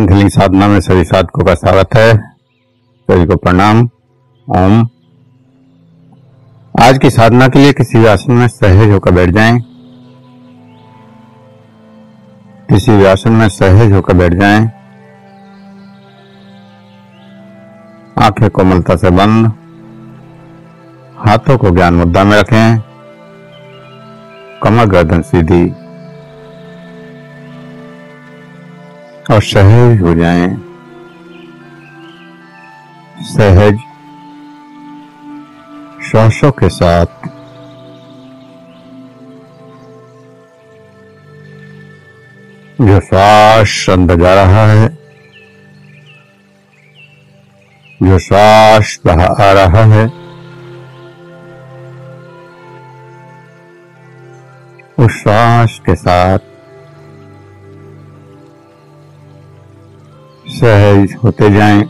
वेदांत healing साधना में सभी साधकों का स्वागत है। सभी को प्रणाम। ओम। आज की साधना के लिए किसी भी आसन में सहज होकर बैठ जाएं। किसी भी आसन में सहज होकर बैठ जाएं। आंखें कोमलता से बंद, हाथों को ज्ञान मुद्रा में रखें, कमर गर्दन सीधी और सहज हो जाएं। सहज श्वासों के साथ जो श्वास अंदर जा रहा है, जो श्वास बाहर आ रहा है, उस श्वास के साथ सहज होते जाएं।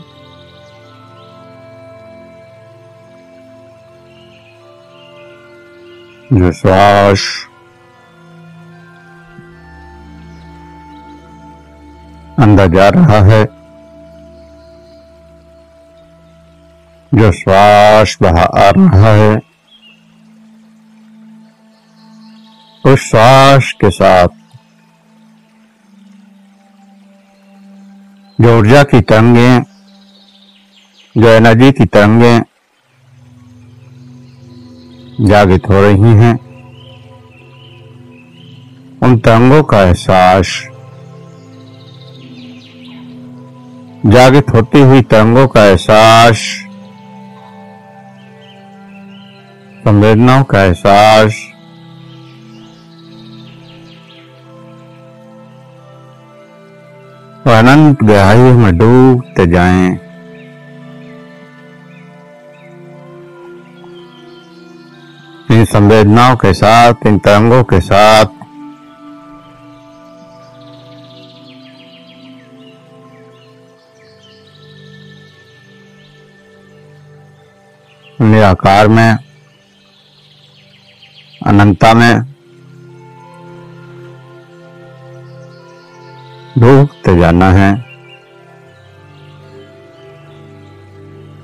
जो श्वास अंदर जा रहा है, जो श्वास बाहर आ रहा है, उस श्वास के साथ जो ऊर्जा की तरंगें, जो एनर्जी की तरंगें जागृत हो रही हैं, उन तरंगों का एहसास, जागृत होती हुई तरंगों का एहसास, संवेदनाओं का एहसास, और अनंत गहराइयों में डूबते जाएं। इन संवेदनाओं के साथ, इन तरंगों के साथ निराकार में, अनंतता में डूबते जाना है।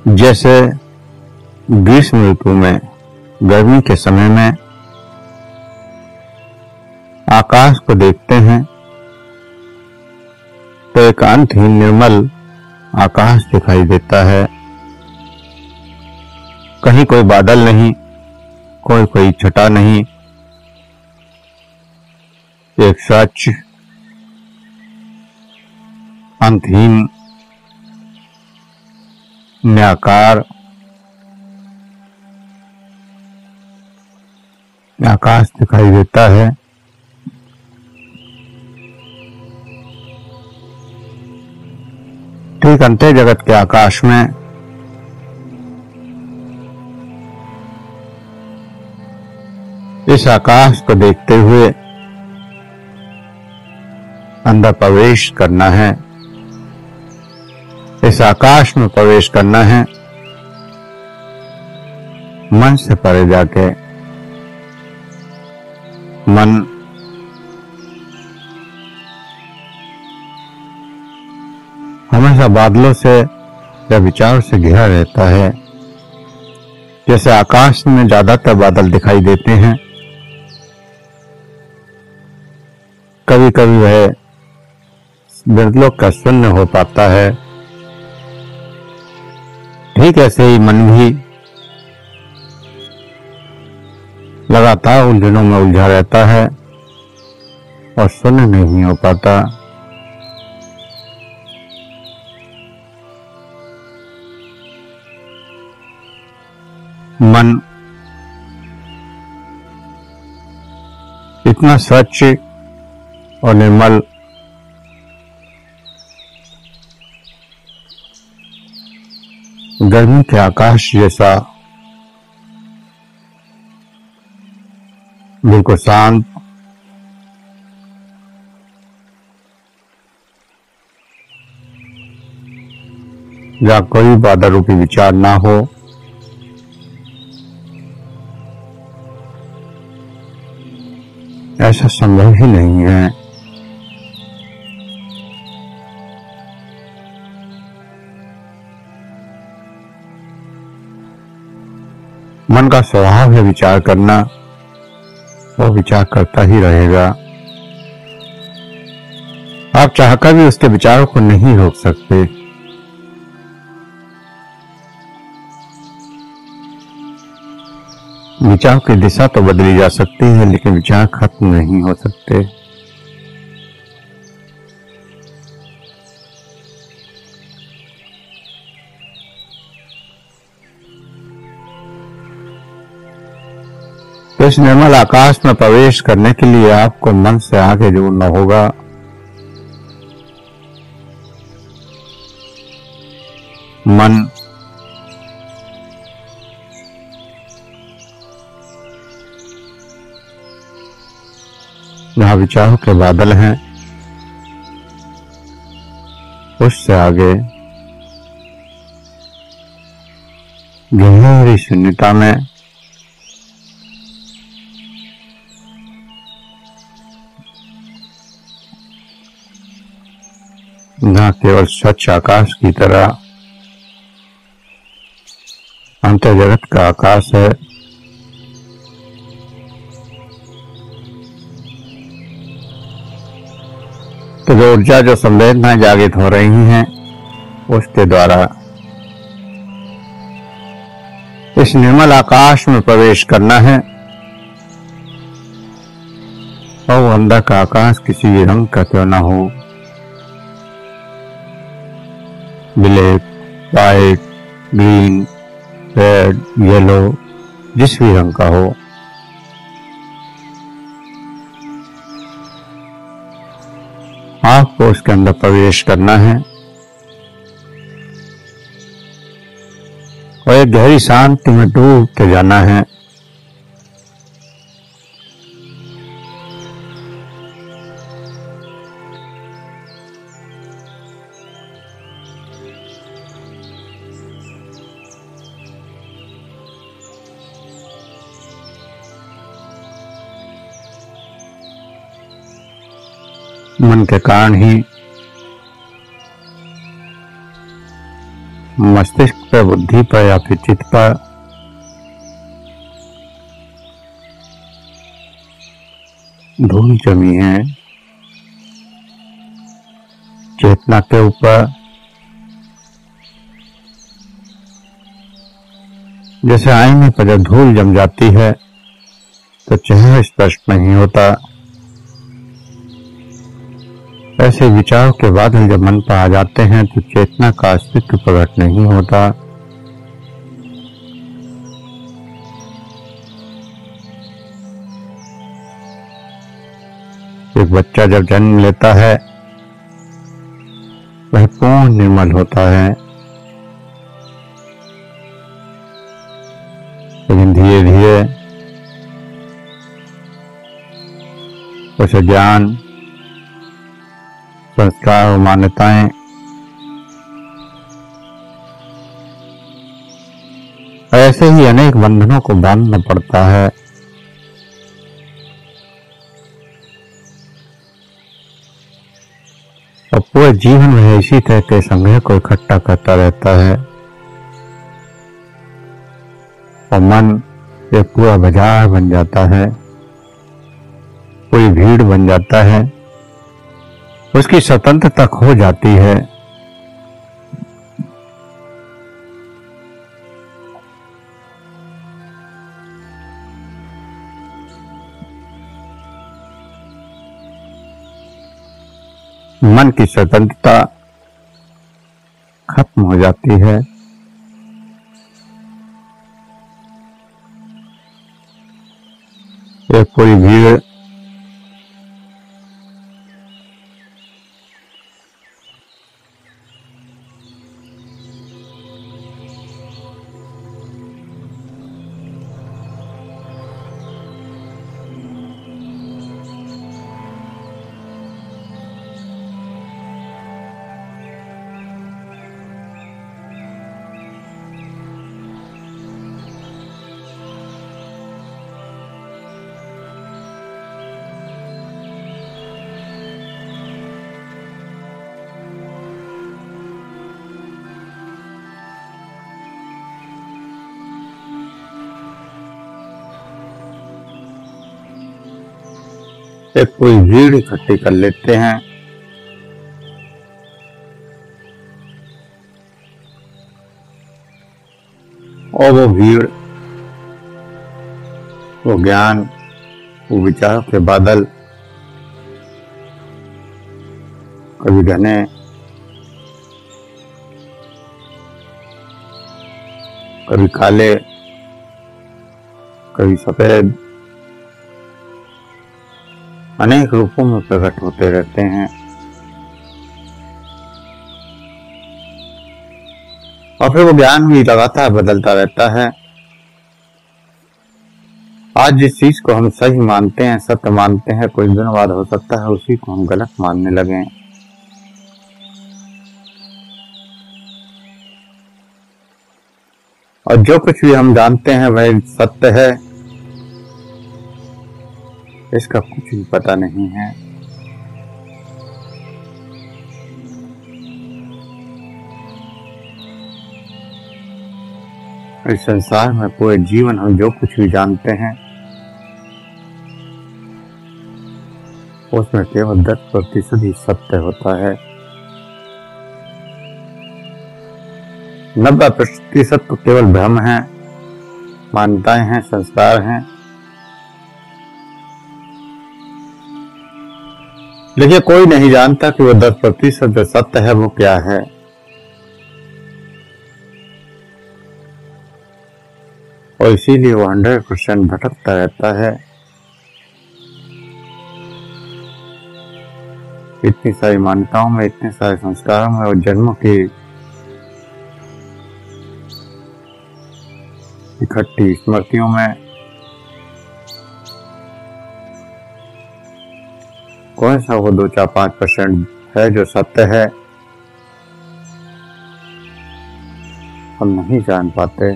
जैसे ग्रीष्म ऋतु में, गर्मी के समय में आकाश को देखते हैं तो एक अंतहीन निर्मल आकाश दिखाई देता है। कहीं कोई बादल नहीं, कोई छटा नहीं, एक सच अंतहीन निराकार आकाश दिखाई देता है। ठीक अंतर जगत के आकाश में इस आकाश को देखते हुए अंदर प्रवेश करना है। इस आकाश में प्रवेश करना है, मन से परे जाके। मन हमेशा बादलों से या विचारों से घिरा रहता है। जैसे आकाश में ज्यादातर बादल दिखाई देते हैं, कभी कभी वह बादलों का शून्य हो पाता है। ठीक ऐसे ही मन भी लगातार उलझनों में उलझा रहता है और शून्य नहीं हो पाता। मन इतना स्वच्छ और निर्मल, गर्मी के आकाश जैसा बिल्कुल शांत, जहाँ कोई बादल रूपी विचार ना हो, ऐसा संभव ही नहीं है। मन का स्वभाव है विचार करना, वो विचार करता ही रहेगा। आप चाहकर भी उसके विचारों को नहीं रोक सकते। विचार की दिशा तो बदली जा सकती है, लेकिन विचार खत्म नहीं हो सकते। तो इस निर्मल आकाश में प्रवेश करने के लिए आपको मन से आगे जुड़ना होगा। मन जहां विचारों के बादल हैं, उससे आगे गहरी शून्यता में जहां केवल स्वच्छ आकाश की तरह अंतर जगत का आकाश है, तो जो ऊर्जा, जो संवेदनाएं जागृत हो रही हैं, उसके द्वारा इस निर्मल आकाश में प्रवेश करना है। और वो अंदर का आकाश किसी भी रंग का क्यों ना हो, black, white, green, red, yellow, जिस भी रंग का हो, आपको उसके अंदर प्रवेश करना है और एक गहरी शांति में डूबते जाना है। मन के कारण ही मस्तिष्क पर, बुद्धि पर या फिर चित्त पर धूल जमी है। चेतना के ऊपर जैसे आईने पर जब धूल जम जाती है तो चेहरा स्पष्ट नहीं होता, ऐसे विचारों के बादल जब मन पर आ जाते हैं तो चेतना का अस्तित्व प्रकट नहीं होता। एक बच्चा जब जन्म लेता है वह पूर्ण निर्मल होता है, लेकिन धीरे धीरे उसे ज्ञान, संस्कार और मान्यताएं ऐसे ही अनेक बंधनों को बांधना पड़ता है। और पूरे जीवन में इसी तरह के संग्रह को इकट्ठा करता रहता है और मन एक पूरा बाजार बन जाता है, पूरी भीड़ बन जाता है, उसकी स्वतंत्रता खो जाती है। मन की स्वतंत्रता खत्म हो जाती है। एक पूरी भीड़ एक पूरी भीड़ इकट्ठी कर लेते हैं। और वो भीड़, वो ज्ञान, वो विचारों के बादल कभी घने, कभी काले, कभी सफेद, अनेक रूपों में प्रकट होते रहते हैं। और फिर वो ज्ञान भी लगातार बदलता रहता है। आज जिस चीज को हम सही मानते हैं, सत्य मानते हैं, कुछ दिनों बाद हो सकता है उसी को हम गलत मानने लगें। और जो कुछ भी हम जानते हैं वह सत्य है, इसका कुछ भी पता नहीं है। इस संसार में पूरे जीवन हम जो कुछ भी जानते हैं उसमें केवल 10% ही सत्य होता है। 90% तो केवल भ्रम है, मान्यताएं हैं, संस्कार हैं। लेकिन कोई नहीं जानता कि वो 10% जो सत्य है वो क्या है। और इसीलिए वो 100% भटकता रहता है। इतनी सारी मान्यताओं में, इतने सारे संस्कारों में और जन्मों की इकट्ठी स्मृतियों में कौन सा वो 2-4-5% है जो सत्य है, हम नहीं जान पाते।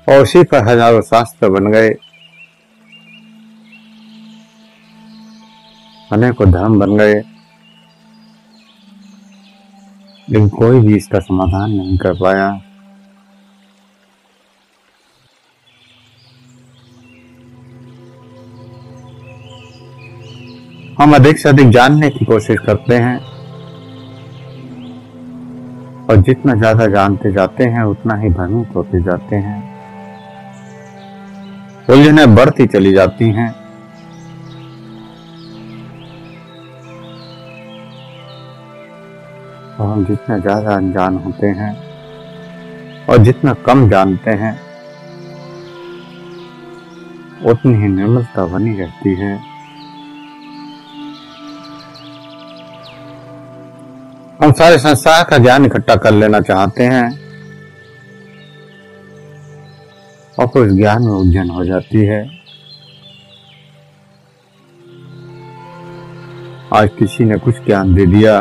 और उसी पर हजारों शास्त्र बन गए, अनेकों धर्म बन गए, लेकिन कोई भी इसका समाधान नहीं कर पाया। हम अधिक से अधिक जानने की कोशिश करते हैं और जितना ज्यादा जानते जाते हैं उतना ही भ्रमित होते जाते हैं। उलझनें बढ़ती चली जाती हैं। और हम जितना ज्यादा अनजान होते हैं और जितना कम जानते हैं उतनी ही निर्मलता बनी रहती है। हम सारे संसार का ज्ञान इकट्ठा कर लेना चाहते हैं और फिर उस ज्ञान में उलझन हो जाती है। आज किसी ने कुछ ज्ञान दे दिया,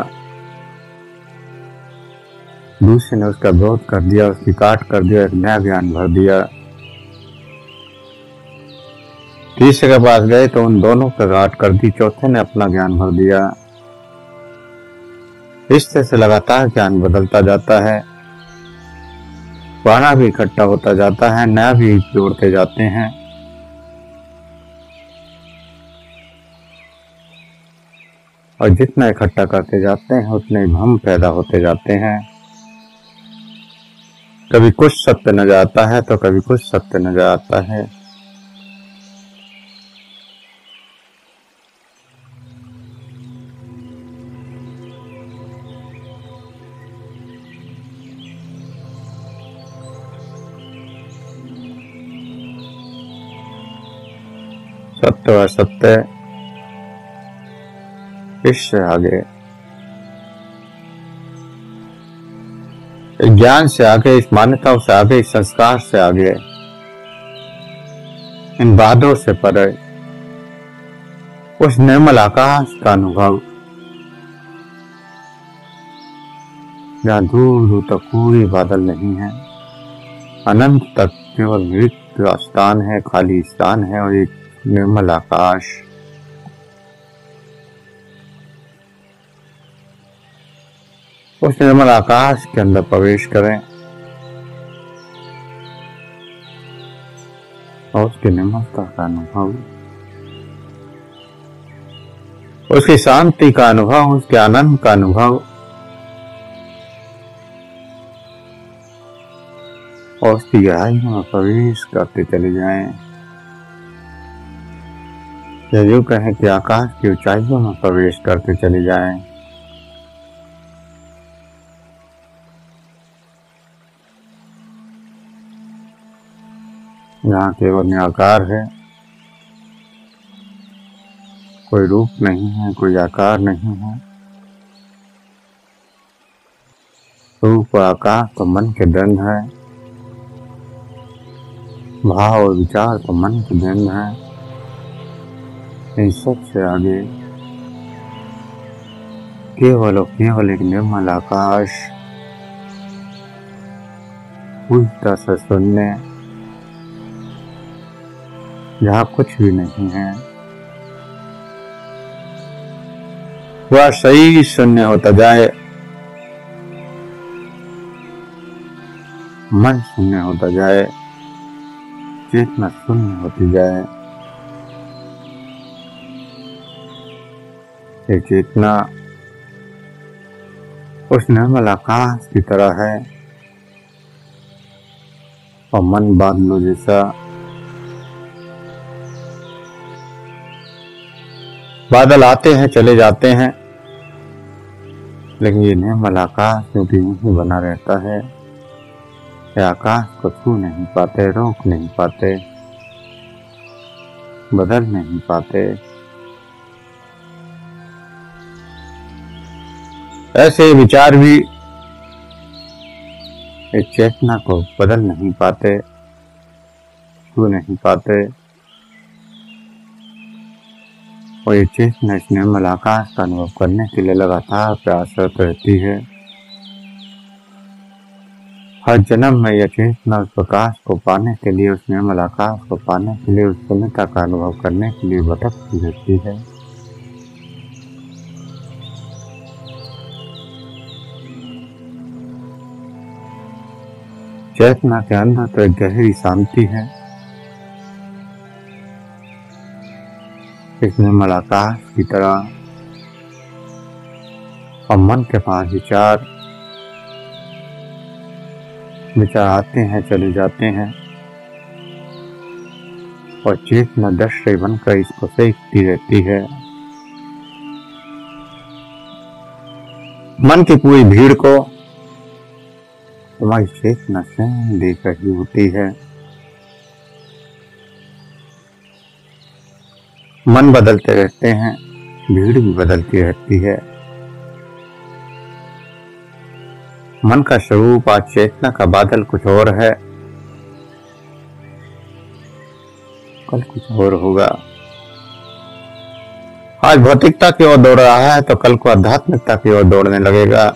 दूसरे ने उसका विरोध कर दिया, उसकी काट कर दिया, एक नया ज्ञान भर दिया। तीसरे के पास गए तो उन दोनों का काट कर दी, चौथे ने अपना ज्ञान भर दिया। इस तरह से लगातार ज्ञान बदलता जाता है, पुराना भी इकट्ठा होता जाता है, नया भी जोड़ते जाते हैं। और जितना इकट्ठा करते जाते हैं उतने भ्रम पैदा होते जाते हैं। कभी कुछ सत्य नजर आता है तो कभी कुछ सत्य नजर आता है। सत्य व असत्य, इससे आगे, इस ज्ञान से आगे, इस मान्यताओं से आगे, इस संस्कार से आगे, इन बादों से परे उस निर्मल आकाश का अनुभव जहाँ दूर दूर तक कोई बादल नहीं है, अनंत तक केवल रिक्त स्थान है, खाली स्थान है और एक निर्मल आकाश। उस निर्मल आकाश के अंदर प्रवेश करें उसकी निर्मलता का अनुभव, उसकी शांति का अनुभव, उसके आनंद का अनुभव और उसकी गहराइयों में प्रवेश करते चले जाएं। या यूं कहें कि आकाश की ऊंचाइयों में प्रवेश करते चले जाएं। जहाँ केवल निराकार है, कोई रूप नहीं है, कोई आकार नहीं है। रूप और आकार तो मन के द्वंद है, भाव और विचार तो मन के द्वंद है। इन सबसे आगे केवल और केवल एक निर्मल आकाश, पूरी से शून्य, जहाँ कुछ भी नहीं है। वह सही शून्य होता जाए, मन शून्य होता जाए, चेतना शून्य होती जाए। ये चेतना उस निर्मल आकाश की तरह है और मन बादलों जैसा। बादल आते हैं चले जाते हैं, लेकिन ये निर्मल आकाश क्योंकि यूं बना रहता है। ये आकाश को छू नहीं पाते, रोक नहीं पाते, बदल नहीं पाते। ऐसे विचार भी इस चेतना को बदल नहीं पाते, छू नहीं पाते। और ये चेतना इस निर्मल आकाश का अनुभव करने के लिए लगातार प्रयासरत रहती है। हर जन्म में यह चेतना उस प्रकाश को पाने के लिए, उस निर्मल आकाश को पाने के लिए, उस शून्यता का अनुभव करने के लिए भटकती रहती है। चेतना के अंदर तो एक गहरी शांति है। इस निर्मल आकाश की तरह और मन के पास विचार आते हैं चले जाते हैं और चेतना दृश्य बनकर इसको सेकती रहती है। मन की पूरी भीड़ को तुम्हारी चेतना स्वयं देख रही होती है। मन बदलते रहते हैं, भीड़ भी बदलती रहती है। मन का स्वरूप आज चेतना का बादल कुछ और है, कल कुछ और होगा। आज भौतिकता की ओर दौड़ रहा है तो कल को आध्यात्मिकता की ओर दौड़ने लगेगा।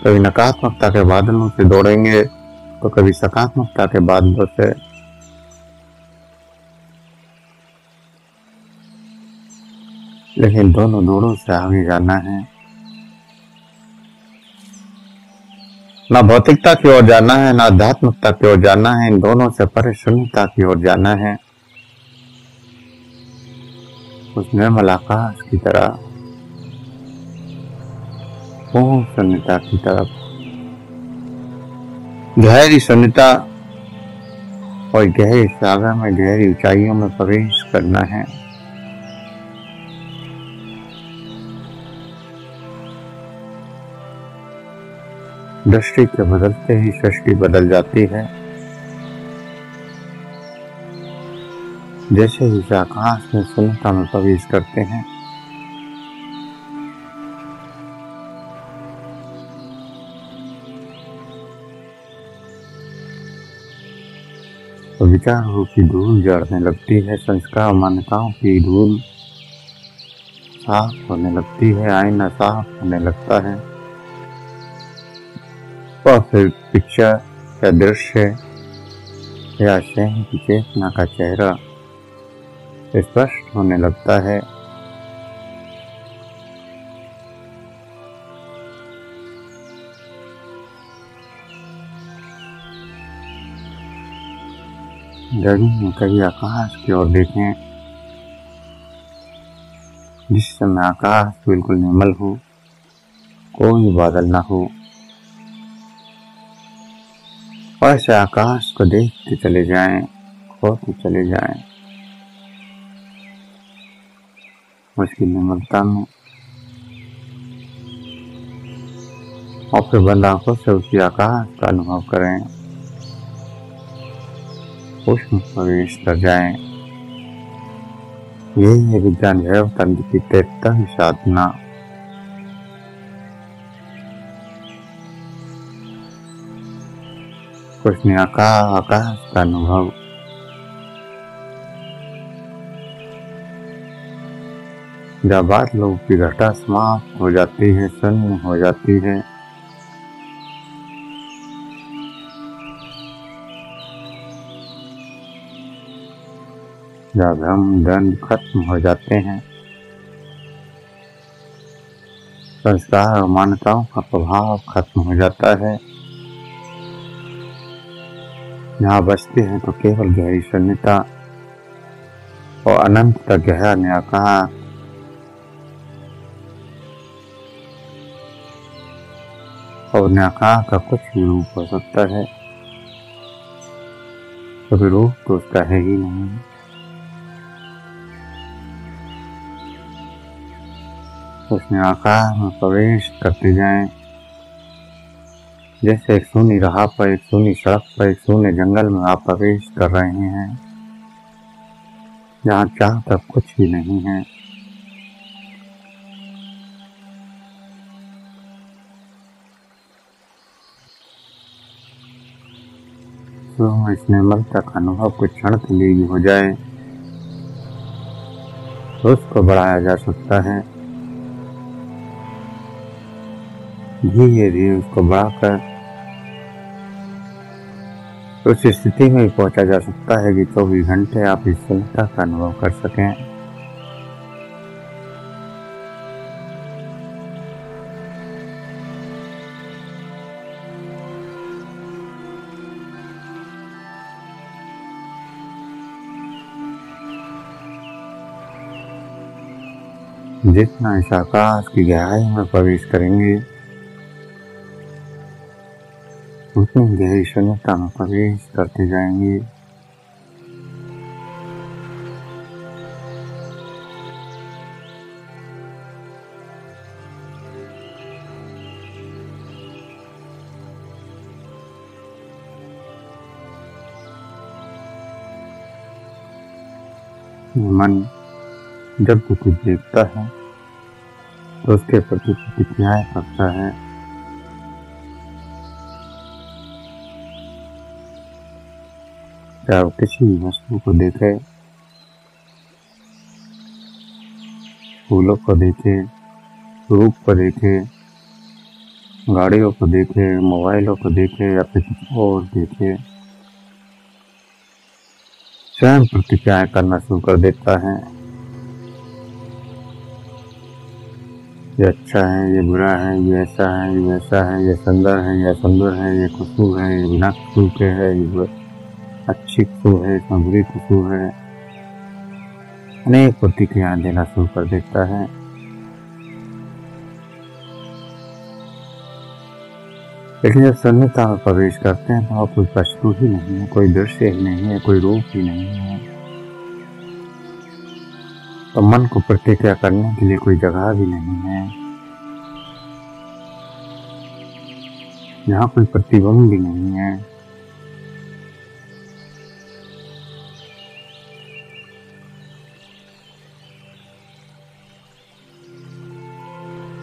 कभी नकारात्मकता के बादलों से दौड़ेंगे तो कभी सकारात्मकता के बादलों से। लेकिन दोनों दौड़ों से आगे जाना है, ना भौतिकता की ओर जाना है, ना आध्यात्मिकता की ओर जाना है। इन दोनों से परे शून्यता की ओर जाना है, उस निर्मल आकाश की तरह, पूर्ण शून्यता की तरफ। गहरी शून्यता और गहरे सागर में, गहरी ऊंचाइयों में प्रवेश करना है। दृष्टि के बदलते ही सृष्टि बदल जाती है। जैसे ही इस आकाश में शून्यता में प्रवेश करते हैं, तो विचारों की धूल जड़ने लगती है, संस्कार मान्यताओं की धूल साफ होने लगती है, आईना साफ होने लगता है। और फिर पिक्चर या दृश्य या स्वयं की चेतना का चेहरा स्पष्ट होने लगता है। जगह कभी आकाश की ओर देखें, जिस समय आकाश बिल्कुल निर्मल हो, कोई बादल ना हो, और ऐसे आकाश को देखते चले जाएं, खोते चले जाएं उसकी निर्मलता में, और फिर बंद आंखों से उसी आकाश का अनुभव करें, उसमें प्रवेश कर जाएं। यही है विज्ञान भैरव तंत्र की 73वीं साधना। उसने आकाश का अनुभव, जब बादलों की घटा समाप्त हो जाती है, शून्य हो जाती है, जब भ्रम द्वंद्व खत्म हो जाते हैं, संस्कार और मान्यताओं का प्रभाव खत्म हो जाता है, यहाँ बचते हैं तो केवल गहरी शून्यता और अनंत तक गहरा निराकार। और निराकार का कुछ भी रूप हो सकता है, कभी रूप तो उसका है ही नहीं। उसने आकाश में प्रवेश करते जाएं, जैसे एक सूनी राह पर, एक सूनी सड़क पर, एक सूने जंगल में आप प्रवेश कर रहे हैं, जहाँ चारों तरफ कुछ भी नहीं है। तो इस निर्मलता का अनुभव कुछ क्षण के लिए भी हो जाए तो उसको बढ़ाया जा सकता है, धीरे धीरे उसको बढ़ाकर उस स्थिति में पहुंचा जा सकता है कि 24 घंटे आप इस शून्यता का अनुभव कर सकें। जितना इस आकाश की गहराई में प्रवेश करेंगे, उतनी गहरी शून्यता में प्रवेश करते जाएंगे। मन जब भी कुछ देखता है तो उसके प्रति प्रतिक्रियाएं करता है। चाहे वो किसी भी वस्तु को देखे, फूलों को देखे, रूप को देखे, गाड़ियों को देखे, मोबाइलों को देखे या फिर कुछ और देखे, स्वयं प्रतिक्रियाएं करना शुरू कर देता है। ये अच्छा है, ये बुरा है, ये ऐसा है, ये वैसा है, ये सुंदर है, ये सुंदर है, ये खुशबू है, ये बिना खुशबू के है, ये अच्छी खुशबू है, इसमें बुरी खुशबू है। अनेक प्रतिक्रियाएं देना शुरू कर देता है। लेकिन जब शून्यता में प्रवेश करते हैं तो वहाँ कोई वस्तु ही नहीं है, कोई दृश्य ही नहीं है, कोई रूप ही नहीं है, तो मन को प्रतिक्रिया करने के लिए कोई जगह भी नहीं है, यहाँ कोई प्रतिबिंब भी नहीं है।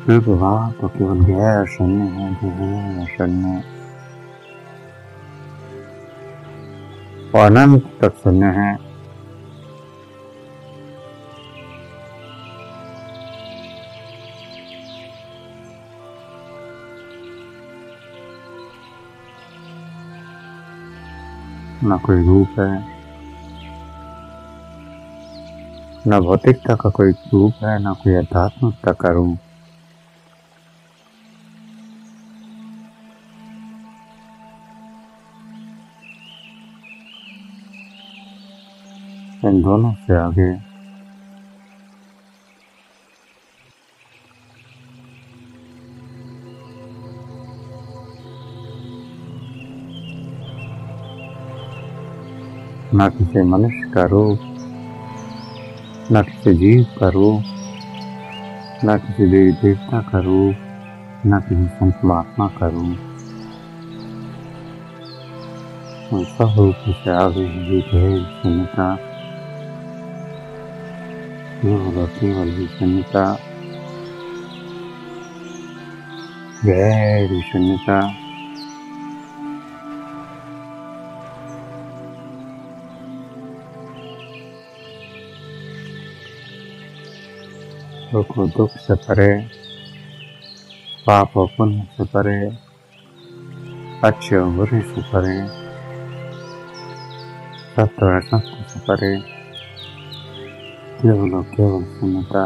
फिर वहाँ तो केवल गहरा शून्य है, गहरा शून्य और अनंत तक शून्य है। न कोई रूप है, न भौतिकता का कोई रूप है, न कोई आध्यात्मिकता का रूप। इन दोनों से आगे न किसी मनुष्य का रूप, न किसी जीव का रूप, न किसी देवी देवता का रूप, न किसी संत महात्मा का रूप। उन सब रूपों से आगे ही गहरी शून्यता, केवल ही शून्यता, गहरी शून्यता। सुख और दुख से परे, पाप और पुण्य से परे, अच्छे और बुरे से परे, सत्य और असत्य से परे, केवल और केवल शून्यता,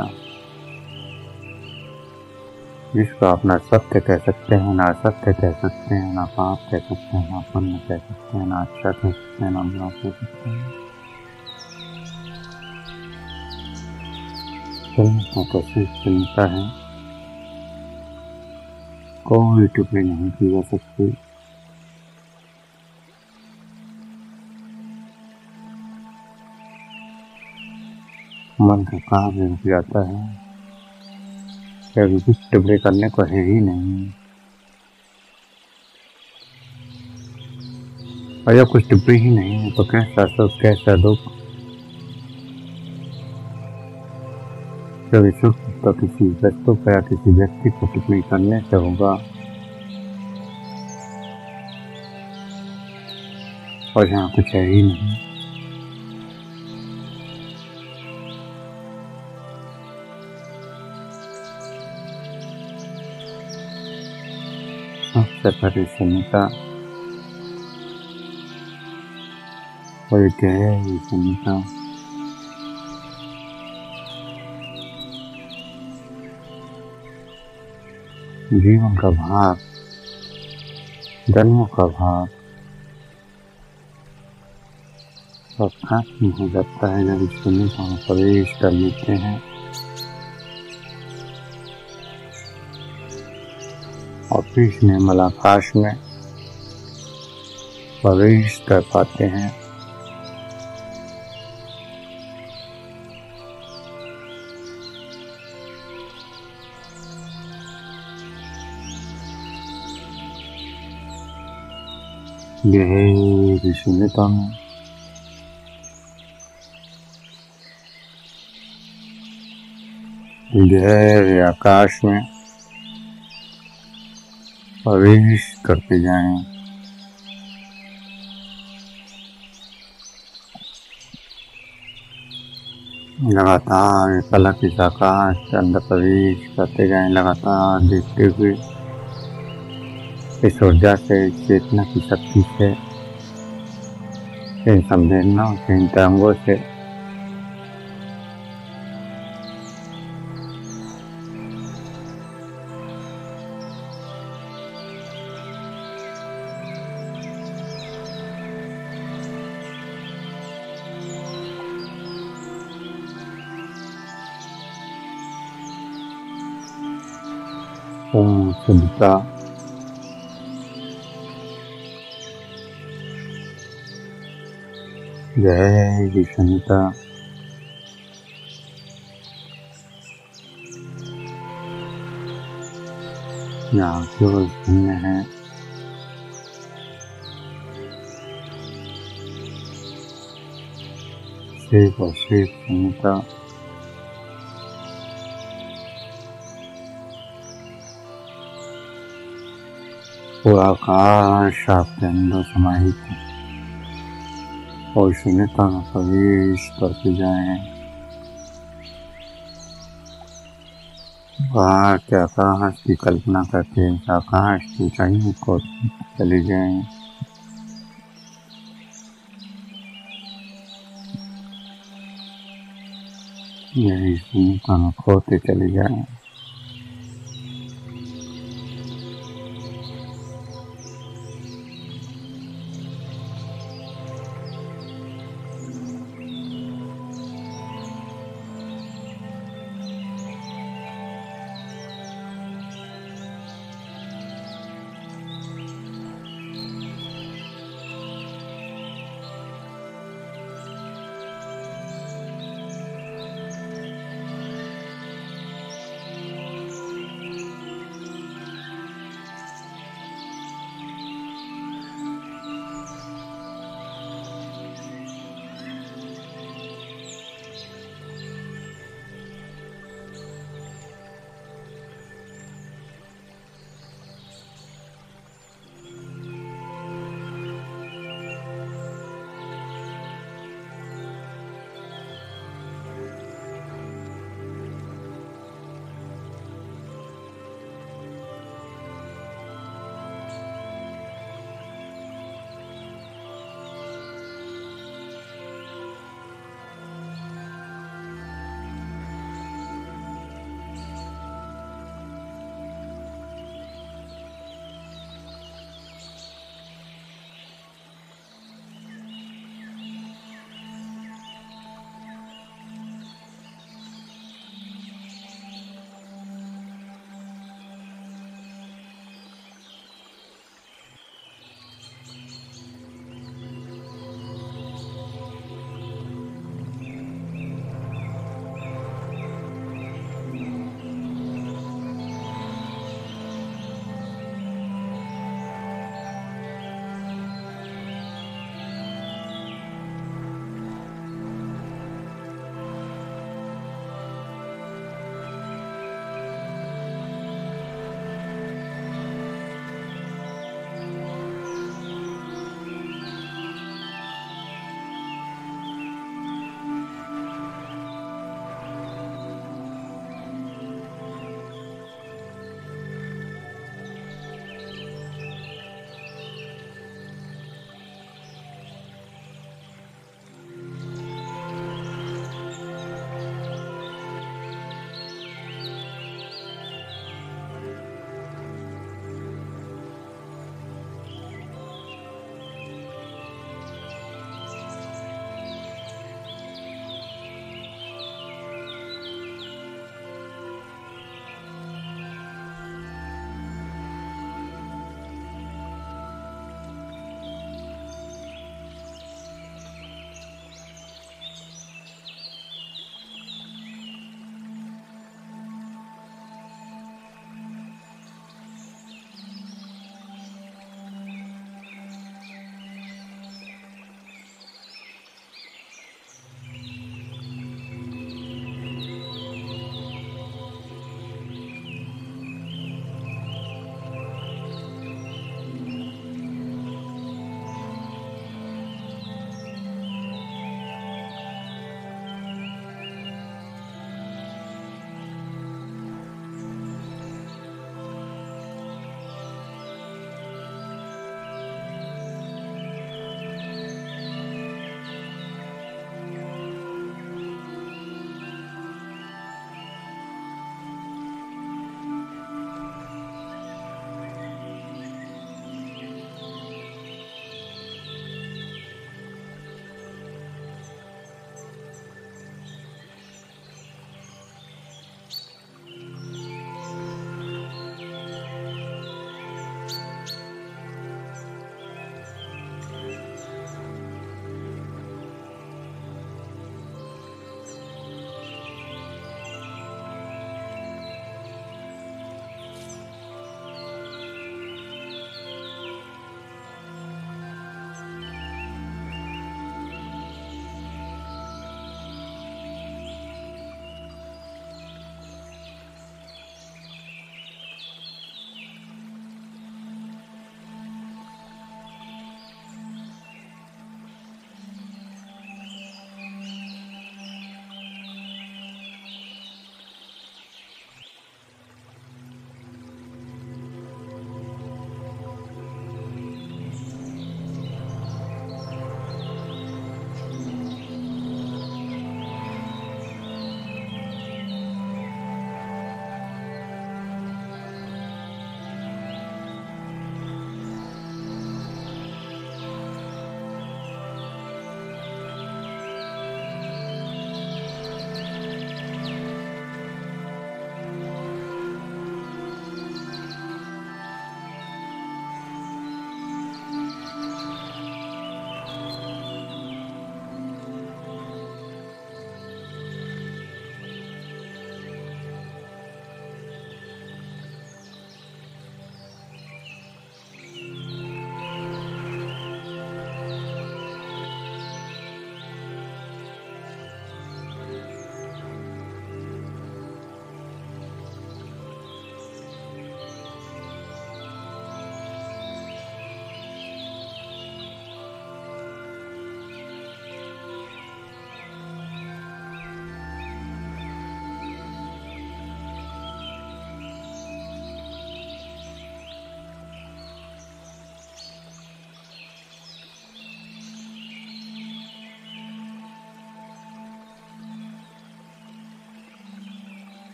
जिसको अपना सत्य कह सकते हैं, ना असत्य कह सकते हैं, ना पाप कह सकते हैं, ना पुण्य कह सकते हैं, ना अच्छा कह सकते हैं, ना बुरा कह सकते हैं। शून्यता तो सिर्फ शून्यता है, कोई टिप्पणी नहीं की जा सकती। मन का कार्य रुक जाता है, क्योंकि कुछ टिप्पणी करने को है ही नहीं। और जब कुछ टिप्पणी ही नहीं है तो कैसा सुख, कैसा दुख। क्योंकि सुख तो किसी वस्तु पर या किसी व्यक्ति को टिप्पणी करने से होगा, और यहाँ कुछ है ही नहीं। सबसे परे शून्यता, और गहरी शून्यता। जीवन का भार, जन्मों का भार सब खत्म हो जाता है जब इस शून्यता में प्रवेश कर लेते हैं और फिर निर्मल आकाश में प्रवेश कर पाते हैं। गहरी शून्यता में गहरे आकाश में प्रवेश करते जाएं। लगातार एक अलग इस आकाश के अंदर प्रवेश करते जाएं, लगातार देखते हुए इस ऊर्जा से, चेतना की शक्ति से, इन संवेदनाओं से, इन तरंगों से शुद्धता, गहरी शून्यता, यहाँ केवल शून्य है। सिर्फ और सिर्फ शून्यता। पूरा आकाश आपके अंदर समाहित है और शून्यता में प्रवेश करते जाएं। बाहर के आकाश की कल्पना करके इस आकाश की ऊंचाइयों को चले जाएं। यही शून्यता में खोते चले जाएं।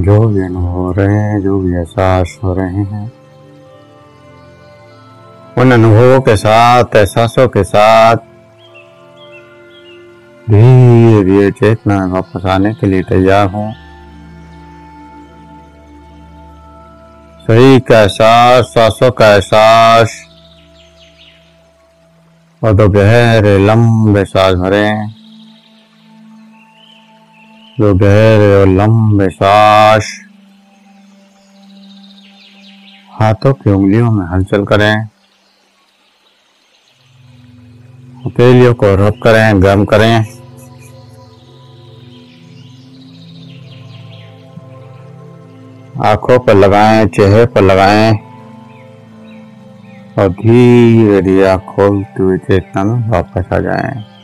जो भी अनुभव हो रहे हैं, जो भी एहसास हो रहे हैं, उन अनुभवों के साथ, एहसासों के साथ धीरे धीरे चेतना में वापस आने के लिए तैयार हूं। शरीर का एहसास, सांसों का एहसास, और दो गहरे लंबे सांस भरें। दो गहरे और लंबे सांस हाथों की उंगलियों में हलचल करें। हथेलियों को रब करें, गर्म करें। आंखों पर लगाएं, चेहरे पर लगाएं और धीरे धीरे आँख खोलते हुए चेतना में वापस आ जाएं।